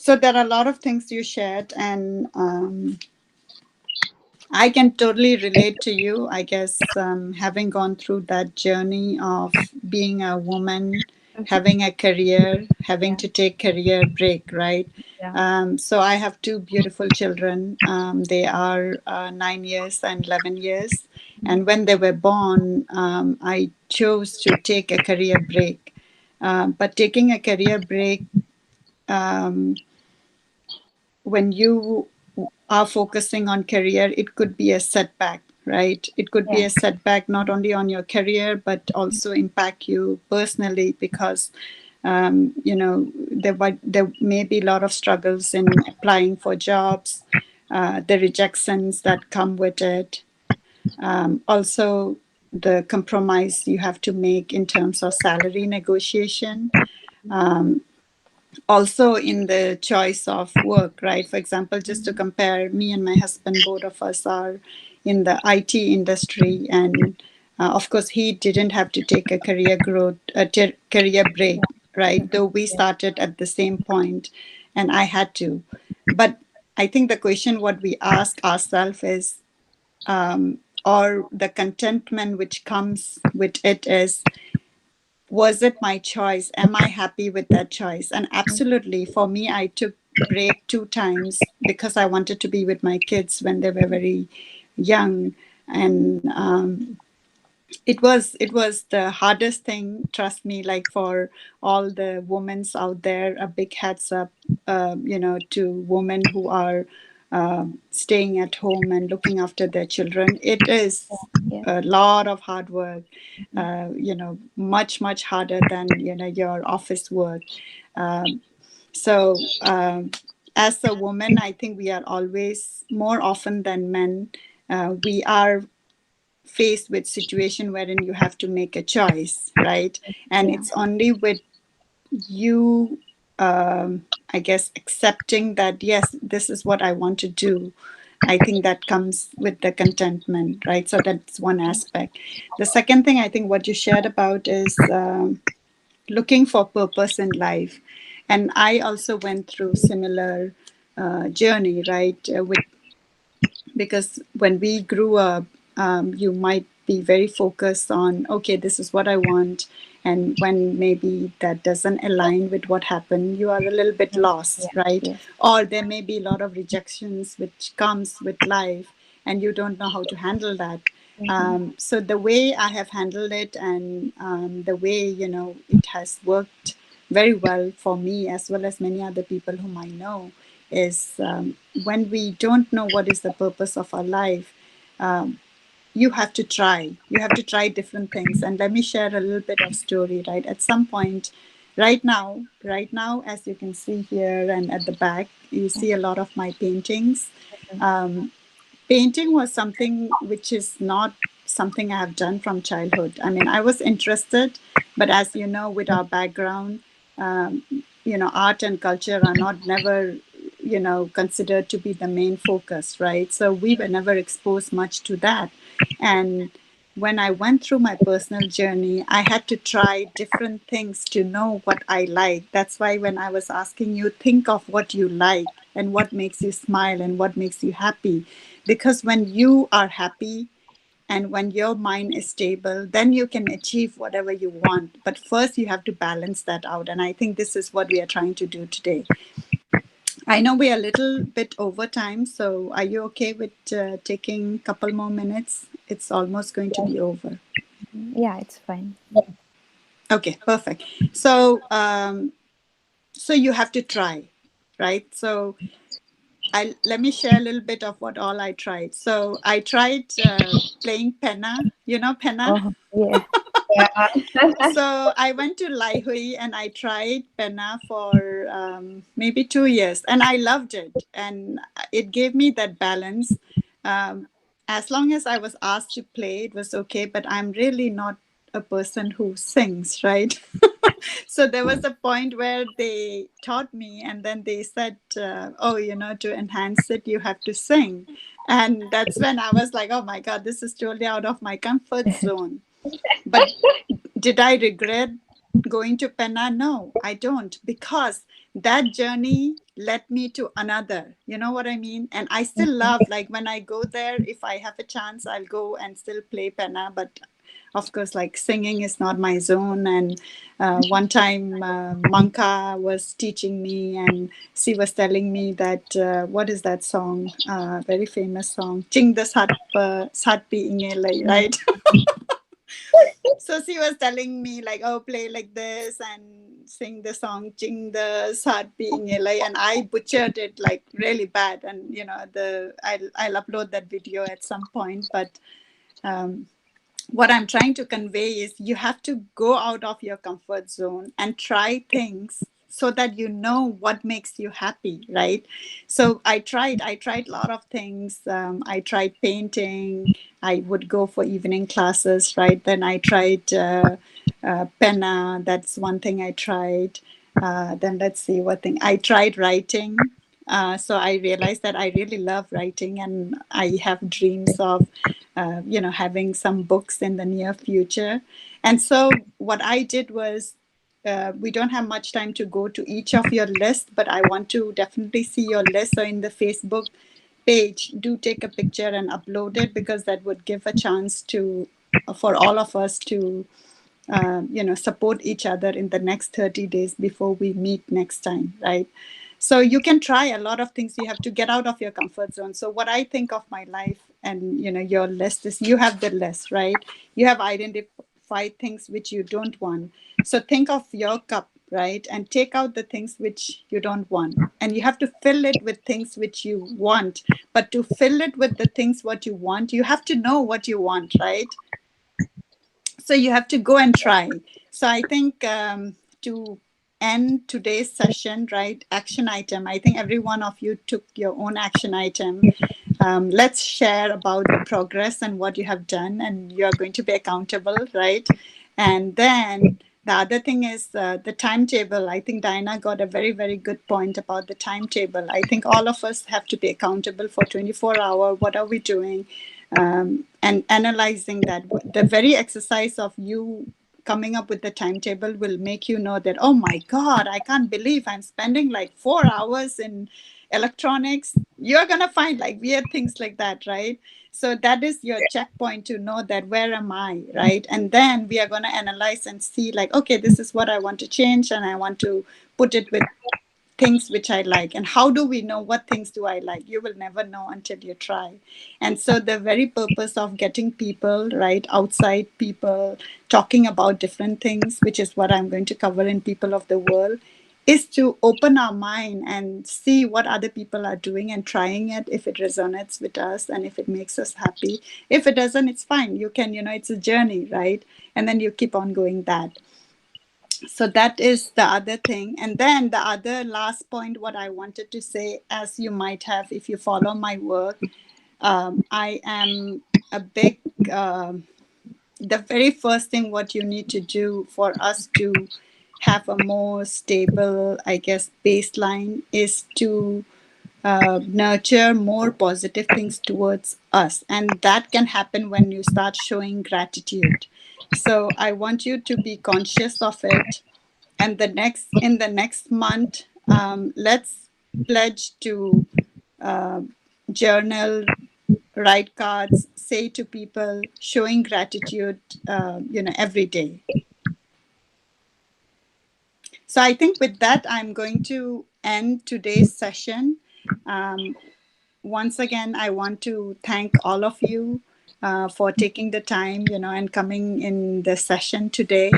So there are a lot of things you shared, and I can totally relate to you. I guess having gone through that journey of being a woman, having a career, having Yeah, to take career break, right? yeah, So I have two beautiful children. They are 9 years and 11 years. And when they were born, I chose to take a career break. But taking a career break, um, when you are focusing on career, it could be a setback, right? It could be yeah, a setback not only on your career, but also impact you personally because, there may be a lot of struggles in applying for jobs, the rejections that come with it. Also, the compromise you have to make in terms of salary negotiation, also in the choice of work, right? For example, just to compare, me and my husband, both of us are in the IT industry, and of course, he didn't have to take a career break, right? Though we yeah, started at the same point, and I had to. But I think the question what we ask ourselves is, or the contentment which comes with it is, was it my choice? Am I happy with that choice? And absolutely, for me, I took break 2 times because I wanted to be with my kids when they were very young, and it was the hardest thing. Trust me, like for all the women out there, a big heads up, to women who are staying at home and looking after their children. It is yeah, a lot of hard work, much harder than your office work. Um, so, as a woman, I think we are always more often than men. We are faced with situation wherein you have to make a choice, right? And yeah, it's only with you, I guess, accepting that yes, this is what I want to do. I think that comes with the contentment, right? So that's one aspect. The second thing I think what you shared about is looking for purpose in life, and I also went through similar journey, right? With because when we grew up, you might be very focused on, okay, this is what I want. And when maybe that doesn't align with what happened, you are a little bit yeah, lost, yeah, right? yes. Or there may be a lot of rejections which comes with life, and you don't know how to handle that. So the way I have handled it, and the way it has worked very well for me as well as many other people whom I know, is when we don't know what is the purpose of our life, um, you have to try. You have to try different things. And let me share a little bit of story, right? At some point, right now, as you can see here and at the back, you see a lot of my paintings. Um, Painting was something which is not something I have done from childhood. I mean, I was interested, but as you know, with our background, um, art and culture are not never, considered to be the main focus, right? So we were never exposed much to that. And when I went through my personal journey, I had to try different things to know what I like. That's why when I was asking you, think of what you like and what makes you smile and what makes you happy. Because when you are happy and when your mind is stable, then you can achieve whatever you want. But first, you have to balance that out. And I think this is what we are trying to do today. I know we are a little bit over time, so are you okay with taking a couple more minutes? It's almost going to Yes. be over. Yeah, it's fine. Okay, perfect. So you have to try, right? So I let me share a little bit of what all I tried. So I tried playing penna. You know penna. Oh, yeah. Yeah. So I went to Laihui and I tried penna for maybe 2 years, and I loved it. And it gave me that balance. Um, as long as I was asked to play, it was okay. But I'm really not a person who sings, right? So there was a point where they taught me, and then they said, "Oh, to enhance it, you have to sing." And that's when I was like, "Oh my God, this is totally out of my comfort zone." But did I regret? going to Penna? No, I don't, because that journey led me to another. You know what I mean? And I still love, like, when I go there, if I have a chance, I'll go and still play Penna. But of course, like, singing is not my zone. And one time, Manka was teaching me, and she was telling me that what is that song? Very famous song, "Ching the Sat Pi Inge," right? So she was telling me, like, oh, play like this and sing the song "Ching the Sat being Elai," and I butchered it like really bad. And I'll upload that video at some point. But um, what I'm trying to convey is you have to go out of your comfort zone and try things so that you know what makes you happy, right? So I tried a lot of things. I tried painting. I would go for evening classes, right? Then I tried penna. That's one thing I tried. Then let's see what thing I tried writing. So I realized that I really love writing, and I have dreams of having some books in the near future. And so what I did was, we don't have much time to go to each of your list, but I want to definitely see your list. So in the Facebook page, do take a picture and upload it, because that would give a chance to for all of us to support each other in the next 30 days before we meet next time, right? So you can try a lot of things. You have to get out of your comfort zone. So what I think of my life, and your list is, you have the list, right? You have identified things which you don't want. So think of your cup, right? And take out the things which you don't want, and you have to fill it with things which you want. But to fill it with the things what you want, you have to know what you want, right? So you have to go and try. So I think, to end today's session, right? Action item. I think every one of you took your own action item. Let's share about the progress and what you have done, and you are going to be accountable, right? And then the other thing is, the timetable. I think Diana got a very, very good point about the timetable. I think all of us have to be accountable for 24 hours. What are we doing? And analyzing that. The very exercise of you coming up with the timetable will make you know that, oh my God, I can't believe I'm spending like 4 hours in electronics. You're going to find like weird things like that, right? So that is your checkpoint to know that, where am I, right? And then we are going to analyze and see, like, okay, this is what I want to change, and I want to put it with things which I like. And how do we know what things do I like? You will never know until you try. And so the very purpose of getting people, right, outside people, talking about different things, which is what I'm going to cover in People of the World, is to open our mind and see what other people are doing and trying it, if it resonates with us and if it makes us happy. If it doesn't, it's fine. You can, it's a journey, right? And then you keep on going that. So that is the other thing. And then the other last point, what I wanted to say, as you might have, if you follow my work, I am a big, the very first thing what you need to do for us to have a more stable, I guess, baseline is to nurture more positive things towards us. And that can happen when you start showing gratitude. So I want you to be conscious of it. And in the next month, let's pledge to uh, journal, write cards, say to people, showing gratitude, every day. So I think with that, I'm going to end today's session. Um, Once again, I want to thank all of you for taking the time, and coming in the session today.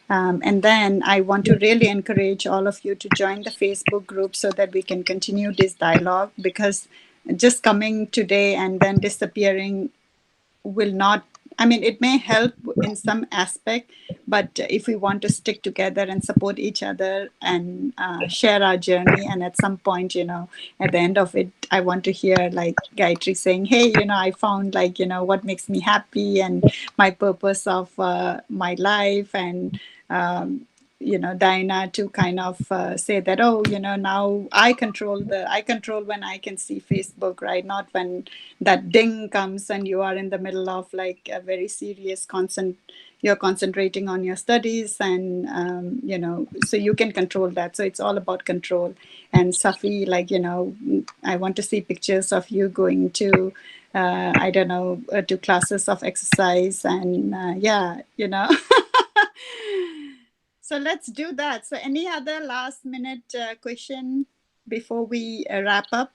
And then I want to really encourage all of you to join the Facebook group so that we can continue this dialogue, because just coming today and then disappearing will not, I mean, it may help in some aspect, but if we want to stick together and support each other and share our journey, and at some point, at the end of it, I want to hear like Gayatri saying, hey, I found, like, what makes me happy and my purpose of my life. And Diana to kind of say that, oh, now I control when I can see Facebook, right? Not when that ding comes and you are in the middle of like a very serious you're concentrating on your studies, and so you can control that. So it's all about control. And Safi, like, I want to see pictures of you going to I don't know, to classes of exercise, and yeah, so let's do that. So any other last minute question before we wrap up?